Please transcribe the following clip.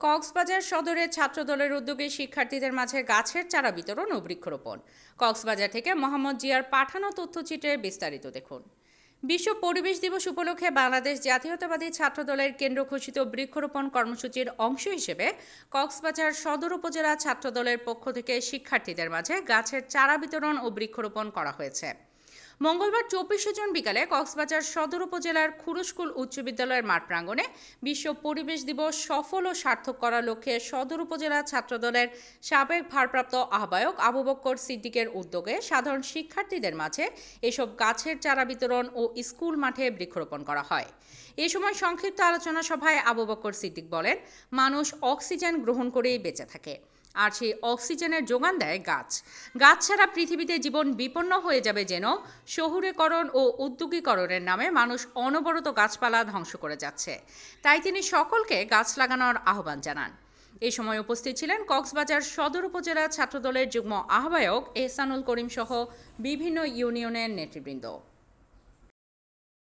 কক্সবাজার সদরে ছাত্রদলের উদ্যোগে শিক্ষার্থীদের মাঝে গাছের চারা বিতরণ ও বৃক্ষরোপণ। কক্সবাজার থেকে মোহাম্মদ জিয়ার পাঠানো তথ্যচিত্রে বিস্তারিত দেখুন। বিশ্ব পরিবেশ দিবস উপলক্ষে বাংলাদেশ জাতীয়তাবাদী ছাত্রদলের কেন্দ্র ঘোষিত বৃক্ষরোপণ কর্মসূচির অংশ হিসেবে কক্সবাজার সদর উপজেলা ছাত্রদলের পক্ষ থেকে শিক্ষার্থীদের মাঝে গাছের চারা বিতরণ ও বৃক্ষরোপণ করা হয়েছে। মঙ্গলবার 24শে জুন বিকালে কক্সবাজার সদর উপজেলার খুরুশকুল উচ্চ বিদ্যালয়ের মাঠ প্রাঙ্গণে বিশ্ব পরিবেশ দিবস সফল ও সার্থক করার লক্ষ্যে সদর উপজেলা ছাত্রদলের সাবেক ভারপ্রাপ্ত আহ্বায়ক আবু বক্কর সিদ্দিকের উদ্যোগে সাধারণ শিক্ষার্থীদের মাঝে এসব গাছের চারা বিতরণ ও স্কুল মাঠে বৃক্ষরোপণ করা হয়। এ সময় সংক্ষিপ্ত আলোচনা সভায় আবু বক্কর সিদ্দিক বলেন, মানুষ অক্সিজেন গ্রহণ করেই বেঁচে থাকে, আর সেই অক্সিজেনের যোগান দেয় গাছ। গাছ ছাড়া পৃথিবীতে জীবন বিপন্ন হয়ে যাবে যেন শহুরেকরণ ও উদ্যোগীকরণের নামে মানুষ অনবরত গাছপালা ধ্বংস করে যাচ্ছে। তাই তিনি সকলকে গাছ লাগানোর আহ্বান জানান। এই সময় উপস্থিত ছিলেন কক্সবাজার সদর উপজেলা ছাত্রদলের যুগ্ম আহ্বায়ক এহসানুল করিম সহ বিভিন্ন ইউনিয়নের নেতৃবৃন্দ।